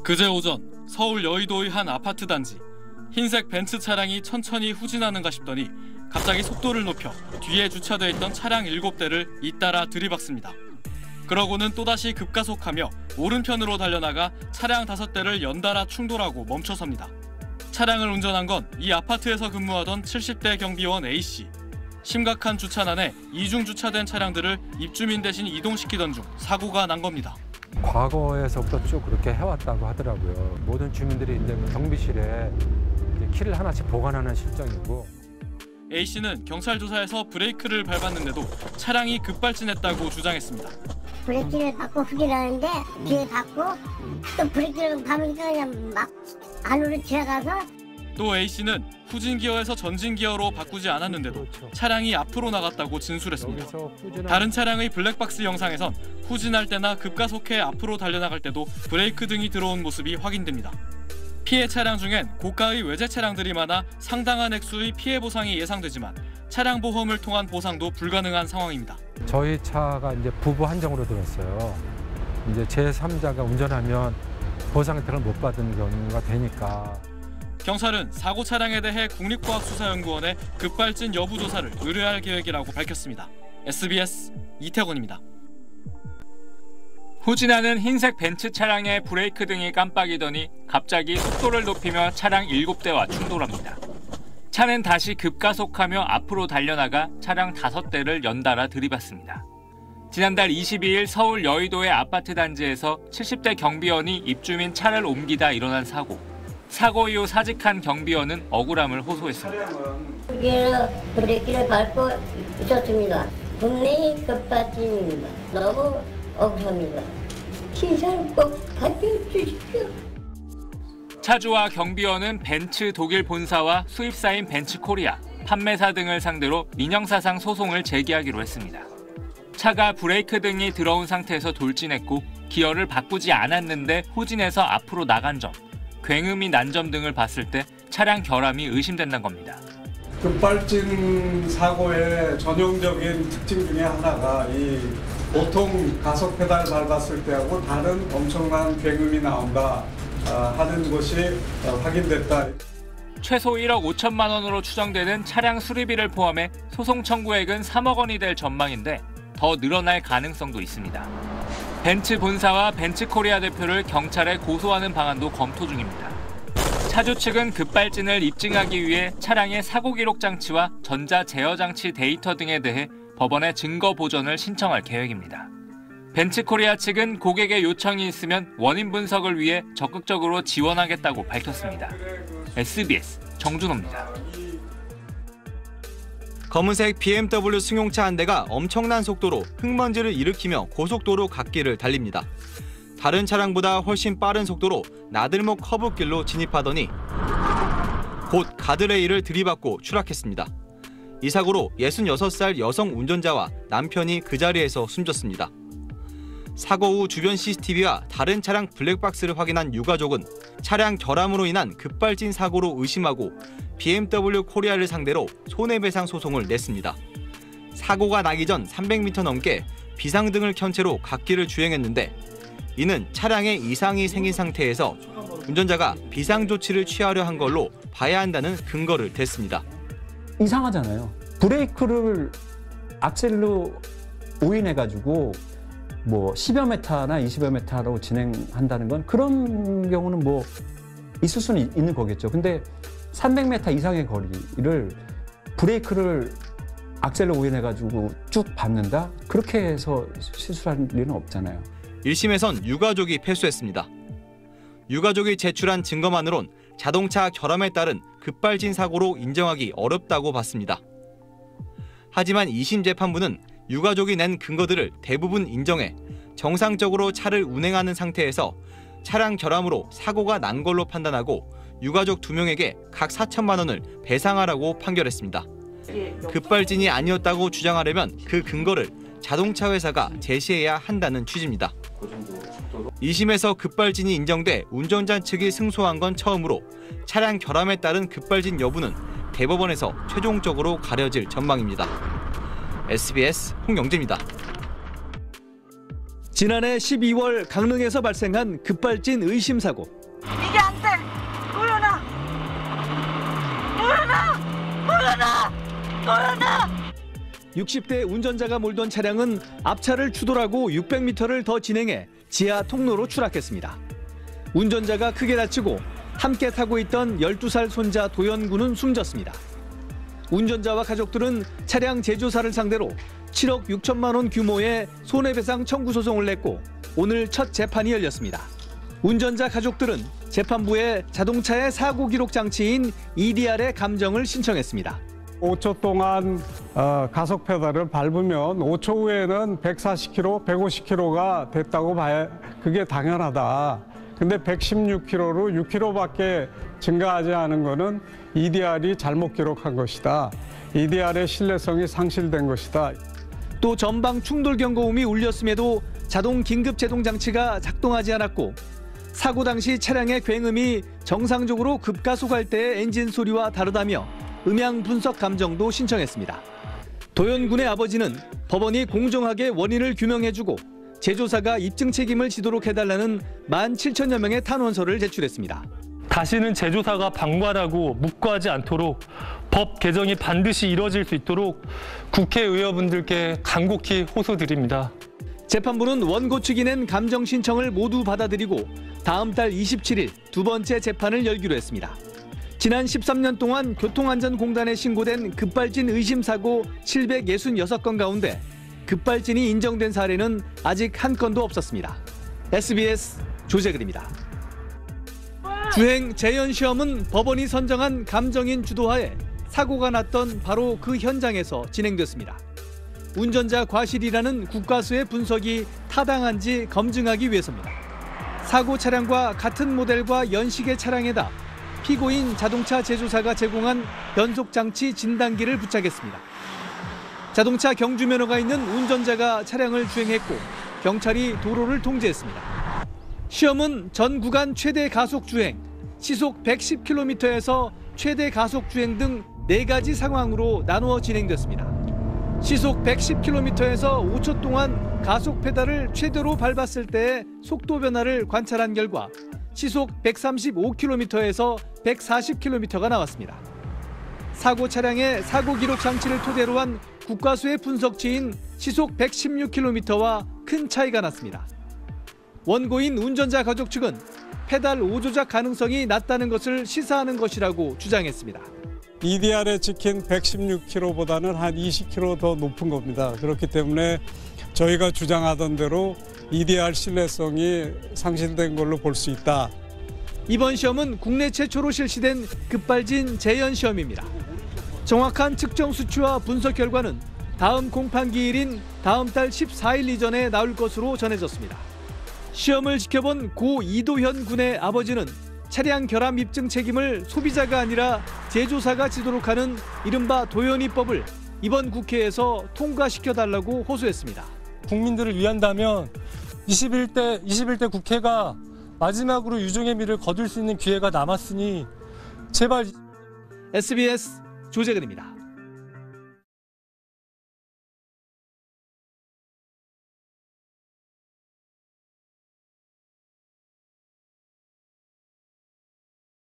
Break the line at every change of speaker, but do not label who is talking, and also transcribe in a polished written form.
그제 오전 서울 여의도의 한 아파트 단지. 흰색 벤츠 차량이 천천히 후진하는가 싶더니 갑자기 속도를 높여 뒤에 주차돼 있던 차량 7대를 잇따라 들이박습니다. 그러고는 또다시 급가속하며 오른편으로 달려나가 차량 5대를 연달아 충돌하고 멈춰섭니다. 차량을 운전한 건 이 아파트에서 근무하던 70대 경비원 A씨. 심각한 주차난에 이중 주차된 차량들을 입주민 대신 이동시키던 중 사고가 난 겁니다.
과거에서부터 쭉 그렇게 해왔다고 하더라고요. 모든 주민들이 이제 경비실에 이제 키를 하나씩 보관하는 실정이고.
A씨는 경찰 조사에서 브레이크를 밟았는데도 차량이 급발진했다고 주장했습니다.
브레이크를 밟고 후진하는데 뒤에 밟고 또 브레이크를 밟으니까 그냥 막 안으로 들어가서.
또 A씨는 후진 기어에서 전진 기어로 바꾸지 않았는데도 차량이 앞으로 나갔다고 진술했습니다. 다른 차량의 블랙박스 영상에선 후진할 때나 급가속해 앞으로 달려나갈 때도 브레이크 등이 들어온 모습이 확인됩니다. 피해 차량 중엔 고가의 외제 차량들이 많아 상당한 액수의 피해 보상이 예상되지만 차량 보험을 통한 보상도 불가능한 상황입니다.
저희 차가 이제 부부 한정으로 들었어요. 이제 제3자가 운전하면 보상 혜택을 못 받은 경우가 되니까.
경찰은 사고 차량에 대해 국립과학수사연구원에 급발진 여부 조사를 의뢰할 계획이라고 밝혔습니다. SBS 이태곤입니다.
후진하는 흰색 벤츠 차량의 브레이크 등이 깜빡이더니 갑자기 속도를 높이며 차량 7대와 충돌합니다. 차는 다시 급가속하며 앞으로 달려나가 차량 5대를 연달아 들이받습니다. 지난달 22일 서울 여의도의 아파트 단지에서 70대 경비원이 입주민 차를 옮기다 일어난 사고. 사고 이후 사직한 경비원은 억울함을 호소했습니다.
브레이크를 밟고 있었습니다. 분명히 급발진입니다. 너무 억울합니다. 시설 꼭 밝혀주십시오.
차주와 경비원은 벤츠 독일 본사와 수입사인 벤츠코리아, 판매사 등을 상대로 민형사상 소송을 제기하기로 했습니다. 차가 브레이크 등이 들어온 상태에서 돌진했고 기어를 바꾸지 않았는데 후진해서 앞으로 나간 점, 굉음이 난 점 등을 봤을 때 차량 결함이 의심된다는 겁니다.
급발진 사고의 전형적인 특징 중에 하나가 이 보통 가속 페달 밟았을 때하고 다른 엄청난 굉음이 나온다 하는 것이 확인됐다.
최소 1억 5천만 원으로 추정되는 차량 수리비를 포함해 소송 청구액은 3억 원이 될 전망인데 더 늘어날 가능성도 있습니다. 벤츠 본사와 벤츠코리아 대표를 경찰에 고소하는 방안도 검토 중입니다. 차주 측은 급발진을 입증하기 위해 차량의 사고 기록 장치와 전자 제어 장치 데이터 등에 대해 법원에 증거 보전을 신청할 계획입니다. 벤츠코리아 측은 고객의 요청이 있으면 원인 분석을 위해 적극적으로 지원하겠다고 밝혔습니다. SBS 정준호입니다.
검은색 BMW 승용차 한 대가 엄청난 속도로 흙먼지를 일으키며 고속도로 갓길을 달립니다. 다른 차량보다 훨씬 빠른 속도로 나들목 커브길로 진입하더니 곧 가드레일을 들이받고 추락했습니다. 이 사고로 66살 여성 운전자와 남편이 그 자리에서 숨졌습니다. 사고 후 주변 CCTV와 다른 차량 블랙박스를 확인한 유가족은 차량 결함으로 인한 급발진 사고로 의심하고 BMW 코리아를 상대로 손해배상 소송을 냈습니다. 사고가 나기 전 300m 넘게 비상등을 켠 채로 갓길을 주행했는데 이는 차량에 이상이 생긴 상태에서 운전자가 비상조치를 취하려 한 걸로 봐야 한다는 근거를 댔습니다.
이상하잖아요. 브레이크를 악셀로 오인해가지고 뭐 10여 메타나 20여 메타로 진행한다는 건 그런 경우는 뭐 있을 수는 있는 거겠죠. 근데 300m 이상의 거리를 브레이크를 악셀로 오인해가지고 쭉 밟는다? 그렇게 해서 실수할 리는 없잖아요.
1심에선 유가족이 패소했습니다. 유가족이 제출한 증거만으론 자동차 결함에 따른 급발진 사고로 인정하기 어렵다고 봤습니다. 하지만 2심 재판부는 유가족이 낸 근거들을 대부분 인정해 정상적으로 차를 운행하는 상태에서 차량 결함으로 사고가 난 걸로 판단하고 유가족 2명에게 각 4천만 원을 배상하라고 판결했습니다. 급발진이 아니었다고 주장하려면 그 근거를 자동차 회사가 제시해야 한다는 취지입니다. 2심에서 급발진이 인정돼 운전자 측이 승소한 건 처음으로 차량 결함에 따른 급발진 여부는 대법원에서 최종적으로 가려질 전망입니다. SBS 홍영재입니다.
지난해 12월 강릉에서 발생한 급발진 의심 사고.
이게 안 돼! 도연아!
60대 운전자가 몰던 차량은 앞차를 추돌하고 600m를 더 진행해 지하 통로로 추락했습니다. 운전자가 크게 다치고 함께 타고 있던 12살 손자 도연군은 숨졌습니다. 운전자와 가족들은 차량 제조사를 상대로 7억 6천만 원 규모의 손해배상 청구 소송을 냈고 오늘 첫 재판이 열렸습니다. 운전자 가족들은 재판부에 자동차의 사고 기록 장치인 EDR의 감정을 신청했습니다.
5초 동안 가속 페달을 밟으면 5초 후에는 140km, 150km가 됐다고 봐야 그게 당연하다. 근데 116km로 6km밖에 증가하지 않은 거는 EDR이 잘못 기록한 것이다. EDR의 신뢰성이 상실된 것이다.
또 전방 충돌 경고음이 울렸음에도 자동 긴급 제동 장치가 작동하지 않았고 사고 당시 차량의 굉음이 정상적으로 급가속할 때의 엔진 소리와 다르다며 음향 분석 감정도 신청했습니다. 도연군의 아버지는 법원이 공정하게 원인을 규명해주고 제조사가 입증 책임을 지도록 해달라는 17,000여 명의 탄원서를 제출했습니다.
다시는 제조사가 방관하고 묵과하지 않도록 법 개정이 반드시 이뤄질 수 있도록 국회의원분들께 간곡히 호소드립니다.
재판부는 원고 측이 낸 감정 신청을 모두 받아들이고 다음 달 27일 두 번째 재판을 열기로 했습니다. 지난 13년 동안 교통안전공단에 신고된 급발진 의심 사고 766건 가운데 급발진이 인정된 사례는 아직 한 건도 없었습니다. SBS 조재글입니다. 주행 재연 시험은 법원이 선정한 감정인 주도하에 사고가 났던 바로 그 현장에서 진행됐습니다. 운전자 과실이라는 국과수의 분석이 타당한지 검증하기 위해서입니다. 사고 차량과 같은 모델과 연식의 차량에다 피고인 자동차 제조사가 제공한 변속장치 진단기를 부착했습니다. 자동차 경주면허가 있는 운전자가 차량을 주행했고 경찰이 도로를 통제했습니다. 시험은 전 구간 최대 가속 주행, 시속 110km에서 최대 가속 주행 등 4가지 상황으로 나누어 진행됐습니다. 시속 110km에서 5초 동안 가속 페달을 최대로 밟았을 때의 속도 변화를 관찰한 결과 시속 135km에서 140km가 나왔습니다. 사고 차량의 사고 기록 장치를 토대로 한 국과수의 분석치인 시속 116km와 큰 차이가 났습니다. 원고인 운전자 가족 측은 페달 오조작 가능성이 낮다는 것을 시사하는 것이라고 주장했습니다.
EDR에 찍힌 116km보다는 한 20km 더 높은 겁니다. 그렇기 때문에 저희가 주장하던 대로 EDR 신뢰성이 상실된 걸로 볼 수 있다.
이번 시험은 국내 최초로 실시된 급발진 재연 시험입니다. 정확한 측정 수치와 분석 결과는 다음 공판기일인 다음 달 14일 이전에 나올 것으로 전해졌습니다. 시험을 지켜본 고 이도현 군의 아버지는 차량 결함 입증 책임을 소비자가 아니라 제조사가 지도록 하는 이른바 도연이법을 이번 국회에서 통과시켜달라고 호소했습니다.
국민들을 위한다면 21대 국회가 마지막으로 유종의 미를 거둘 수 있는 기회가 남았으니 제발.
SBS 조재근입니다.